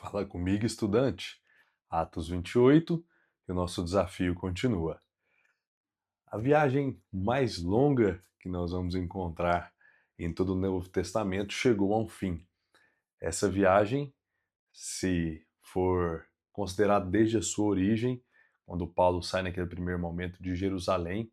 Fala comigo, estudante. Atos 28, e o nosso desafio continua. A viagem mais longa que nós vamos encontrar em todo o Novo Testamento chegou a um fim. Essa viagem, se for considerado desde a sua origem, quando Paulo sai naquele primeiro momento de Jerusalém,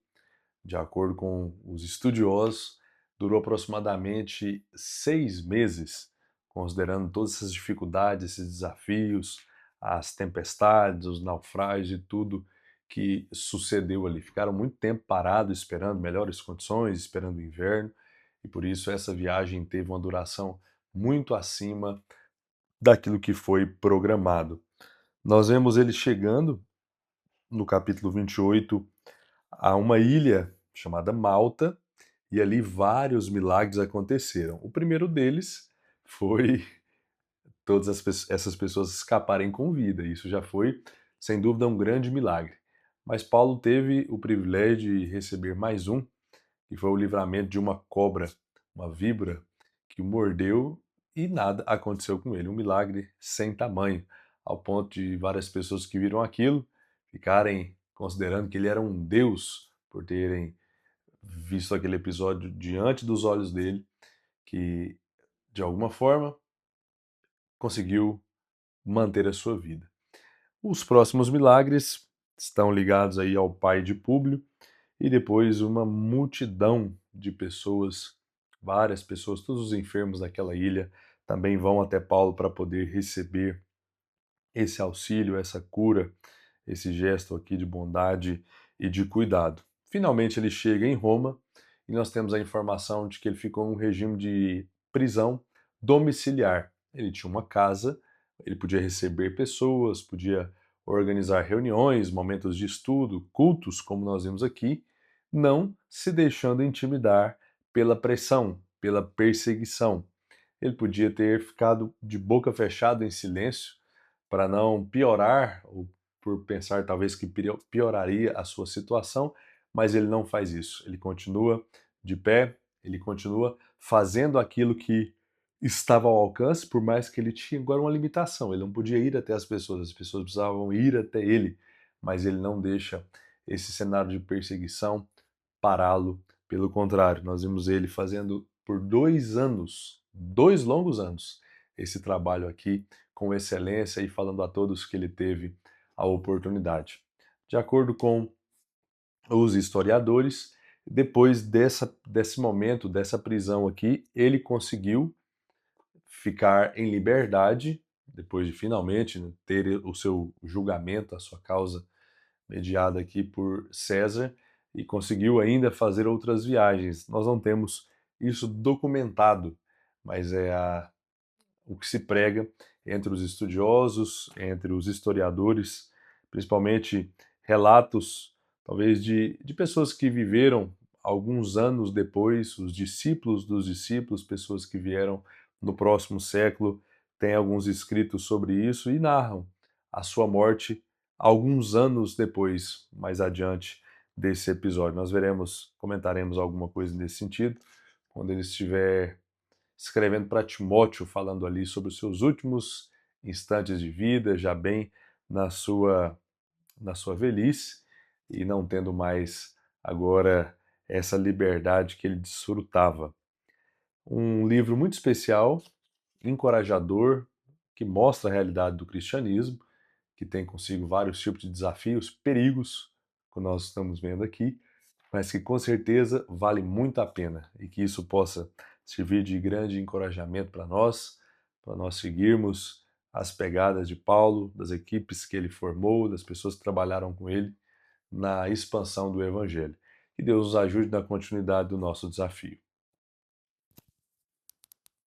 de acordo com os estudiosos, durou aproximadamente 6 meses, considerando todas essas dificuldades, esses desafios, as tempestades, os naufrágios e tudo que sucedeu ali. Ficaram muito tempo parados, esperando melhores condições, esperando o inverno, e por isso essa viagem teve uma duração muito acima daquilo que foi programado. Nós vemos ele chegando no capítulo 28 a uma ilha chamada Malta, e ali vários milagres aconteceram. O primeiro deles foi todas essas pessoas escaparem com vida. Isso já foi, sem dúvida, um grande milagre. Mas Paulo teve o privilégio de receber mais um, que foi o livramento de uma cobra, uma víbora, que o mordeu e nada aconteceu com ele. Um milagre sem tamanho, ao ponto de várias pessoas que viram aquilo ficarem considerando que ele era um deus por terem visto aquele episódio diante dos olhos dele, que de alguma forma conseguiu manter a sua vida. Os próximos milagres estão ligados aí ao pai de Públio e depois uma multidão de pessoas, várias pessoas, todos os enfermos daquela ilha também vão até Paulo para poder receber esse auxílio, essa cura, esse gesto aqui de bondade e de cuidado. Finalmente ele chega em Roma e nós temos a informação de que ele ficou em um regime de prisão domiciliar. Ele tinha uma casa, ele podia receber pessoas, podia organizar reuniões, momentos de estudo, cultos, como nós vimos aqui, não se deixando intimidar pela pressão, pela perseguição. Ele podia ter ficado de boca fechada em silêncio para não piorar, ou por pensar talvez que pioraria a sua situação, mas ele não faz isso. Ele continua de pé, ele continua fazendo aquilo que estava ao alcance, por mais que ele tinha agora uma limitação. Ele não podia ir até as pessoas precisavam ir até ele, mas ele não deixa esse cenário de perseguição pará-lo. Pelo contrário, nós vimos ele fazendo por 2 anos, 2 longos anos, esse trabalho aqui com excelência e falando a todos que ele teve a oportunidade. De acordo com os historiadores, depois desse momento, dessa prisão aqui, ele conseguiu ficar em liberdade, depois de finalmente, né, ter o seu julgamento, a sua causa mediada aqui por César, e conseguiu ainda fazer outras viagens. Nós não temos isso documentado, mas o que se prega entre os estudiosos, entre os historiadores, principalmente relatos, talvez, de pessoas que viveram alguns anos depois, os discípulos dos discípulos, pessoas que vieram no próximo século, têm alguns escritos sobre isso e narram a sua morte alguns anos depois, mais adiante desse episódio. Nós comentaremos alguma coisa nesse sentido, quando ele estiver escrevendo para Timóteo, falando ali sobre os seus últimos instantes de vida, já bem na sua, na sua velhice, e não tendo mais agora essa liberdade que ele desfrutava. Um livro muito especial, encorajador, que mostra a realidade do cristianismo, que tem consigo vários tipos de desafios, perigos, que nós estamos vendo aqui, mas que com certeza vale muito a pena e que isso possa servir de grande encorajamento para nós seguirmos as pegadas de Paulo, das equipes que ele formou, das pessoas que trabalharam com ele na expansão do Evangelho. Que Deus nos ajude na continuidade do nosso desafio.